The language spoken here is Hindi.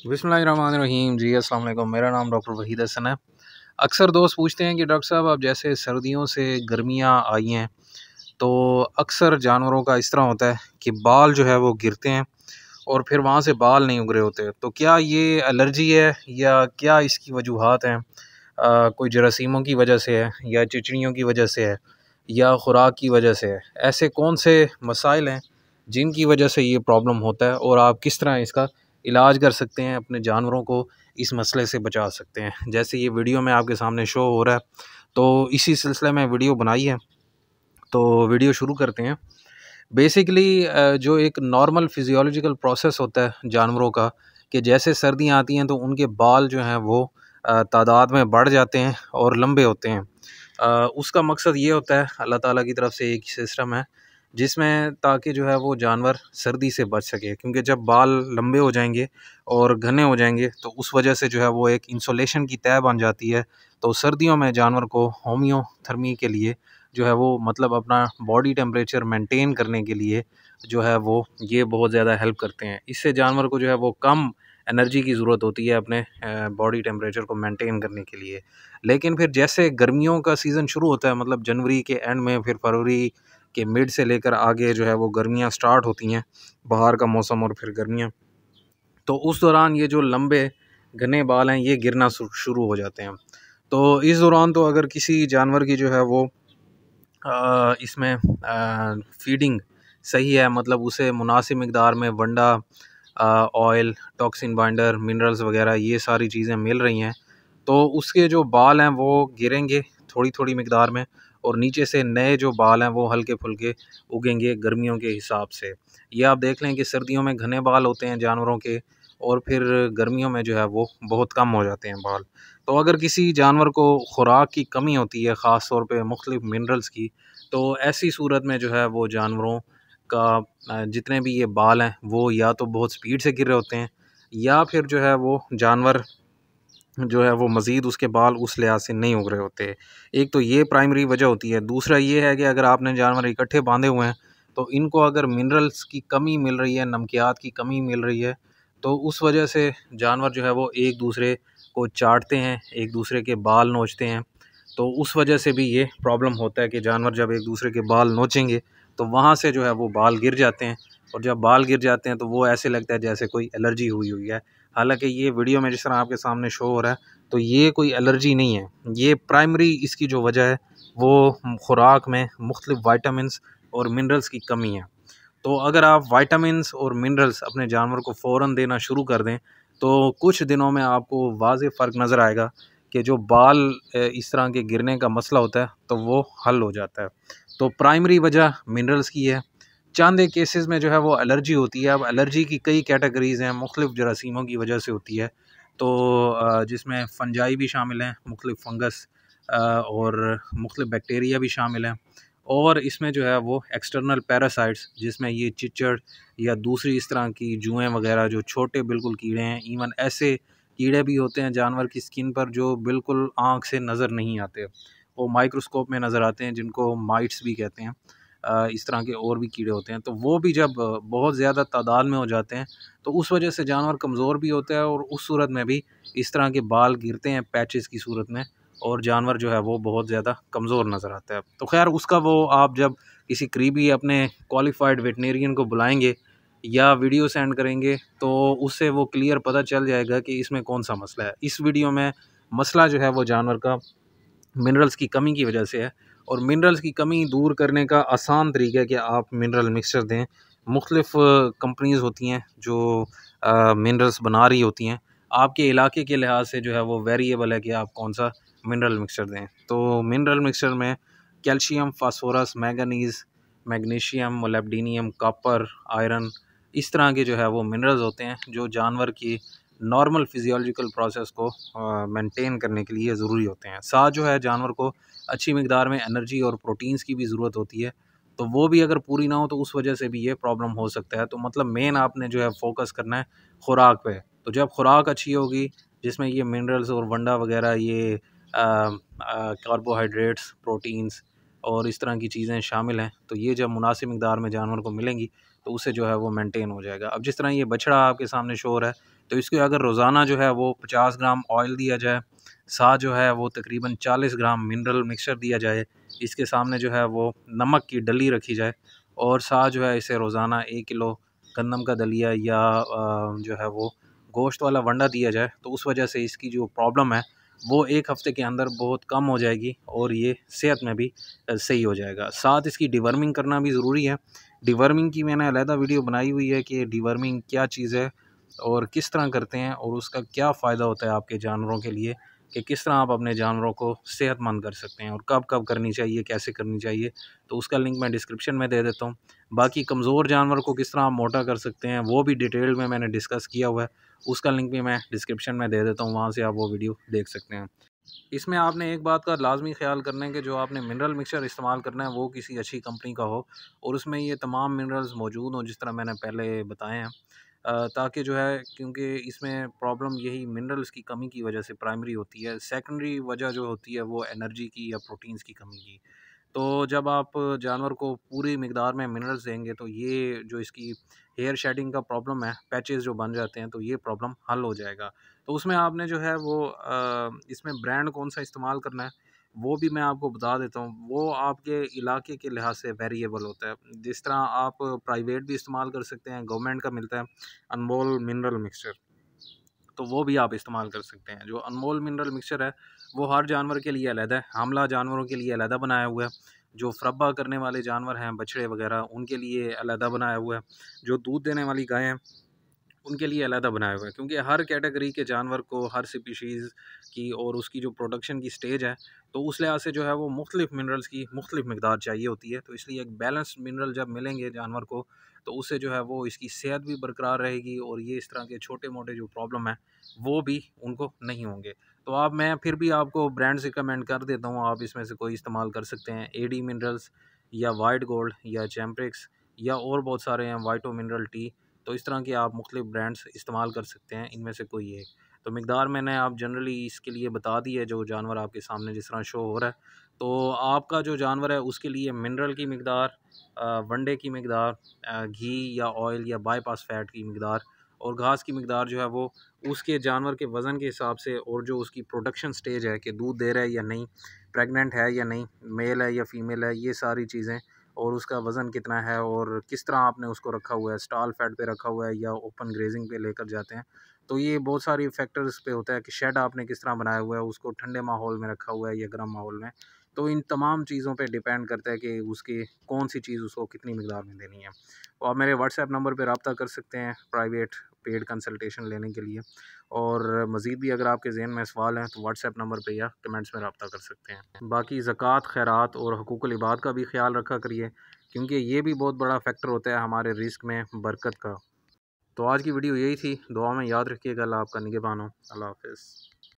बिस्मिल्लाहिर्रहमानिर्रहीम जी अस्सलाम वालेकुम। मेरा नाम डॉक्टर वहीद हसन है। अक्सर दोस्त पूछते हैं कि डॉक्टर साहब अब जैसे सर्दियों से गर्मियां आई हैं तो अक्सर जानवरों का इस तरह होता है कि बाल जो है वो गिरते हैं और फिर वहाँ से बाल नहीं उग रहे होते। तो क्या ये एलर्जी है या क्या इसकी वजूहात हैं? कोई जरासीमों की वजह से है या चिचड़ियों की वजह से है या खुराक की वजह से है? ऐसे कौन से मसाइल हैं जिनकी वजह से ये प्रॉब्लम होता है और आप किस तरह इसका इलाज कर सकते हैं, अपने जानवरों को इस मसले से बचा सकते हैं? जैसे ये वीडियो में आपके सामने शो हो रहा है, तो इसी सिलसिले में वीडियो बनाई है। तो वीडियो शुरू करते हैं। बेसिकली जो एक नॉर्मल फिजियोलॉजिकल प्रोसेस होता है जानवरों का, कि जैसे सर्दियाँ आती हैं तो उनके बाल जो हैं वो तादाद में बढ़ जाते हैं और लंबे होते हैं। उसका मकसद ये होता है, अल्लाह ताला की तरफ से एक सिस्टम है जिसमें ताकि जो है वो जानवर सर्दी से बच सके, क्योंकि जब बाल लंबे हो जाएंगे और घने हो जाएंगे तो उस वजह से जो है वो एक इंसुलेशन की तह बन जाती है। तो सर्दियों में जानवर को होम्योथर्मी के लिए जो है वो, मतलब अपना बॉडी टेम्परेचर मेंटेन करने के लिए जो है वो ये बहुत ज़्यादा हेल्प करते हैं। इससे जानवर को जो है वो कम एनर्जी की ज़रूरत होती है अपने बॉडी टेम्परेचर को मेंटेन करने के लिए। लेकिन फिर जैसे गर्मियों का सीज़न शुरू होता है, मतलब जनवरी के एंड में, फिर फरवरी के मिड से लेकर आगे जो है वो गर्मियाँ स्टार्ट होती हैं, बाहर का मौसम और फिर गर्मियाँ। तो उस दौरान ये जो लंबे घने बाल हैं ये गिरना शुरू हो जाते हैं। तो इस दौरान तो अगर किसी जानवर की जो है वो इसमें फीडिंग सही है, मतलब उसे मुनासिब मिकदार में वंडा, ऑयल, टॉक्सिन बाइंडर, मिनरल्स वगैरह ये सारी चीज़ें मिल रही हैं, तो उसके जो बाल हैं वो गिरेंगे थोड़ी थोड़ी मिकदार में, और नीचे से नए जो बाल हैं वो हल्के फुल्के उगेंगे गर्मियों के हिसाब से। ये आप देख लें कि सर्दियों में घने बाल होते हैं जानवरों के, और फिर गर्मियों में जो है वो बहुत कम हो जाते हैं बाल। तो अगर किसी जानवर को खुराक की कमी होती है, ख़ास तौर पे मुख्तलिफ मिनरल्स की, तो ऐसी सूरत में जो है वो जानवरों का जितने भी ये बाल हैं वो या तो बहुत स्पीड से गिर रहे होते हैं, या फिर जो है वो जानवर जो है वो मज़ीद उसके बाल उस लिहाज से नहीं उग रहे होते। एक तो ये प्राइमरी वजह होती है। दूसरा ये है कि अगर आपने जानवर इकट्ठे बांधे हुए हैं तो इनको अगर मिनरल्स की कमी मिल रही है, नमकियात की कमी मिल रही है, तो उस वजह से जानवर जो है वो एक दूसरे को चाटते हैं, एक दूसरे के बाल नोचते हैं। तो उस वजह से भी ये प्रॉब्लम होता है कि जानवर जब एक दूसरे के बाल नोचेंगे तो वहाँ से जो है वो बाल गिर जाते हैं, और जब बाल गिर जाते हैं तो वो ऐसे लगता है जैसे कोई एलर्जी हुई हुई है। हालांकि ये वीडियो में जिस तरह आपके सामने शो हो रहा है तो ये कोई एलर्जी नहीं है। ये प्राइमरी इसकी जो वजह है वो खुराक में मुख्तलिफ वाइटामिन्स और मिनरल्स की कमी है। तो अगर आप वाइटामिन्स और मिनरल्स अपने जानवर को फ़ौरन देना शुरू कर दें तो कुछ दिनों में आपको वाज़ेह फ़र्क नज़र आएगा कि जो बाल इस तरह के गिरने का मसला होता है तो वो हल हो जाता है। तो प्राइमरी वजह मिनरल्स की है। चंद एक केसेस में जो है वो एलर्जी होती है। अब एलर्जी की कई कैटेगरीज़ हैं, मुख्तलिफ जरासीमों की वजह से होती है। तो जिसमें फंजाई भी शामिल हैं, मुख्तलिफ फंगस और मुख्तलिफ बैक्टीरिया भी शामिल हैं, और इसमें जो है वो एक्सटर्नल पैरासाइट्स, जिसमें ये चिचड़ या दूसरी इस तरह की जुएँ वगैरह जो छोटे बिल्कुल कीड़े हैं, इवन ऐसे कीड़े भी होते हैं जानवर की स्किन पर जो बिल्कुल आँख से नज़र नहीं आते, वो माइक्रोस्कोप में नज़र आते हैं, जिनको माइट्स भी कहते हैं। इस तरह के और भी कीड़े होते हैं, तो वो भी जब बहुत ज़्यादा तादाद में हो जाते हैं तो उस वजह से जानवर कमज़ोर भी होता है, और उस सूरत में भी इस तरह के बाल गिरते हैं पैचेस की सूरत में, और जानवर जो है वो बहुत ज़्यादा कमज़ोर नज़र आता है। तो ख़ैर उसका वो आप जब किसी करीबी अपने क्वालिफ़ाइड वेटनेरियन को बुलाएँगे या वीडियो सेंड करेंगे तो उससे वो क्लियर पता चल जाएगा कि इसमें कौन-सा मसला है। इस वीडियो में मसला जो है वो जानवर का मिनरल्स की कमी की वजह से है, और मिनरल्स की कमी दूर करने का आसान तरीका है कि आप मिनरल मिक्सचर दें। मुख्तलिफ़ कंपनीज़ होती हैं जो मिनरल्स बना रही होती हैं। आपके इलाके के लिहाज से जो है वो वेरिएबल है कि आप कौन-सा मिनरल मिक्सचर दें। तो मिनरल मिक्सचर में calcium, phosphorus, manganese, magnesium, molybdenum, copper, iron, इस तरह के जो है वो मिनरल्स होते हैं जो जानवर की नॉर्मल फिजियोलॉजिकल प्रोसेस को मेंटेन करने के लिए ज़रूरी होते हैं। साथ जो है जानवर को अच्छी मिकदार में एनर्जी और प्रोटीन्स की भी ज़रूरत होती है, तो वो भी अगर पूरी ना हो तो उस वजह से भी ये प्रॉब्लम हो सकता है। तो मतलब मेन आपने जो है फ़ोकस करना है खुराक पे। तो जब खुराक अच्छी होगी, जिसमें ये मिनरल्स और वंडा वगैरह, ये कार्बोहाइड्रेट्स, प्रोटीन्स और इस तरह की चीज़ें शामिल हैं, तो ये जब मुनासिब मिकदार में जानवर को मिलेंगी तो उससे जो है वो मेंटेन हो जाएगा। अब जिस तरह ये बछड़ा आपके सामने शो हो रहा है, तो इसके अगर रोज़ाना जो है वो 50 ग्राम ऑयल दिया जाए, साथ जो है वो तकरीबन 40 ग्राम मिनरल मिक्सचर दिया जाए, इसके सामने जो है वो नमक की डली रखी जाए और साथ जो है इसे रोज़ाना 1 किलो गंदम का दलिया या जो है वो गोश्त वाला वंडा दिया जाए, तो उस वजह से इसकी जो प्रॉब्लम है वो 1 हफ़्ते के अंदर बहुत कम हो जाएगी और ये सेहत में भी सही हो जाएगा। साथ इसकी डिवर्मिंग करना भी ज़रूरी है। डिवर्मिंग की मैंने अलहदा वीडियो बनाई हुई है कि डिवर्मिंग क्या चीज़ है और किस तरह करते हैं और उसका क्या फ़ायदा होता है आपके जानवरों के लिए, कि किस तरह आप अपने जानवरों को सेहतमंद कर सकते हैं और कब-कब करनी चाहिए, कैसे करनी चाहिए। तो उसका लिंक मैं डिस्क्रिप्शन में दे देता हूँ। बाकी कमज़ोर जानवर को किस तरह आप मोटा कर सकते हैं, वो भी डिटेल में मैंने डिस्कस किया हुआ है। उसका लिंक भी मैं डिस्क्रिप्शन में दे देता हूँ, वहाँ से आप वो वीडियो देख सकते हैं। इसमें आपने एक बात का लाज़मी ख़्याल करना है कि जो आपने मिनरल मिक्सचर इस्तेमाल करना है वो किसी अच्छी कंपनी का हो और उसमें ये तमाम मिनरल्स मौजूद हों जिस तरह मैंने पहले बताए हैं। ताकि जो है, क्योंकि इसमें प्रॉब्लम यही मिनरल्स की कमी की वजह से प्राइमरी होती है, सेकेंडरी वजह जो होती है वो एनर्जी की या प्रोटीन्स की कमी की। तो जब आप जानवर को पूरी मिकदार में मिनरल्स देंगे तो ये जो इसकी हेयर शेडिंग का प्रॉब्लम है, पैचेस जो बन जाते हैं, तो ये प्रॉब्लम हल हो जाएगा। तो उसमें आपने जो है वो इसमें ब्रांड कौन-सा इस्तेमाल करना है, वो भी मैं आपको बता देता हूँ। वो आपके इलाके के लिहाज से वेरिएबल होता है। जिस तरह आप प्राइवेट भी इस्तेमाल कर सकते हैं, गवर्नमेंट का मिलता है अनमोल मिनरल मिक्सचर, तो वो भी आप इस्तेमाल कर सकते हैं। जो अनमोल मिनरल मिक्सचर है, वो हर जानवर के लिए अलग है, हामला जानवरों के लिए अलग बनाया हुआ है। जो फ्रब्बा करने वाले जानवर हैं, बछड़े वगैरह, उनके लिए अलग बनाया हुआ है। जो दूध देने वाली गायें हैं, उनके लिए अलहदा बनाया हुआ है, क्योंकि हर कैटेगरी के जानवर को हर स्पीशीज़ की और उसकी जो प्रोडक्शन की स्टेज है, तो उस लिहाज से जो है वो मुख्तलिफ मिनरल्स की मुख्तलिफ मिकदार चाहिए होती है। तो इसलिए एक बैलेंस्ड मिनरल जब मिलेंगे जानवर को, तो उससे जो है वो इसकी सेहत भी बरकरार रहेगी और ये इस तरह के छोटे मोटे जो प्रॉब्लम है वो भी उनको नहीं होंगे। तो आप, मैं फिर भी आपको ब्रांड्स रिकमेंड कर देता हूँ, आप इसमें से कोई इस्तेमाल कर सकते हैं। एडी मिनरल्स या वाइट गोल्ड या चैम्प्रिक्स या और बहुत सारे हैं, वाइटो मिनरल टी। तो इस तरह के आप मुख्तलिफ ब्रांड्स इस्तेमाल कर सकते हैं, इनमें से कोई एक। तो मिकदार मैंने आप जनरली इसके लिए बता दी है, जो जानवर आपके सामने जिस तरह शो हो रहा है। तो आपका जो जानवर है उसके लिए मिनरल की मिकदार, वनडे की मिकदार, घी या ऑयल या बाईपास फ़ैट की मिकदार और घास की मिकदार जो है वो उसके जानवर के वज़न के हिसाब से और जो उसकी प्रोडक्शन स्टेज है कि दूध दे रहा है या नहीं, प्रेग्नेंट है या नहीं, मेल है या फीमेल है, ये सारी चीज़ें, और उसका वज़न कितना है और किस तरह आपने उसको रखा हुआ है, स्टॉल फैट पे रखा हुआ है या ओपन ग्रेजिंग पे लेकर जाते हैं। तो ये बहुत सारी फैक्टर्स पे होता है कि शेड आपने किस तरह बनाया हुआ है, उसको ठंडे माहौल में रखा हुआ है या गर्म माहौल में। तो इन तमाम चीज़ों पे डिपेंड करता है कि उसकी कौन-सी चीज़ उसको कितनी मिकदार में देनी है। तो आप मेरे व्हाट्सएप नंबर पे रब्ता कर सकते हैं प्राइवेट पेड कंसल्टेशन लेने के लिए, और मज़ीद भी अगर आपके ज़हन में सवाल हैं तो व्हाट्सएप नंबर पे या कमेंट्स में रब्ता कर सकते हैं। बाकी ज़कात, खैरात और हुकूकुल इबाद का भी ख्याल रखा करिए, क्योंकि ये भी बहुत बड़ा फैक्टर होता है हमारे रिस्क में बरकत का। तो आज की वीडियो यही थी। दुआ में याद रखिएगा। अल्लाह आपका निगहबान हो। अल्लाह हाफ़िज़।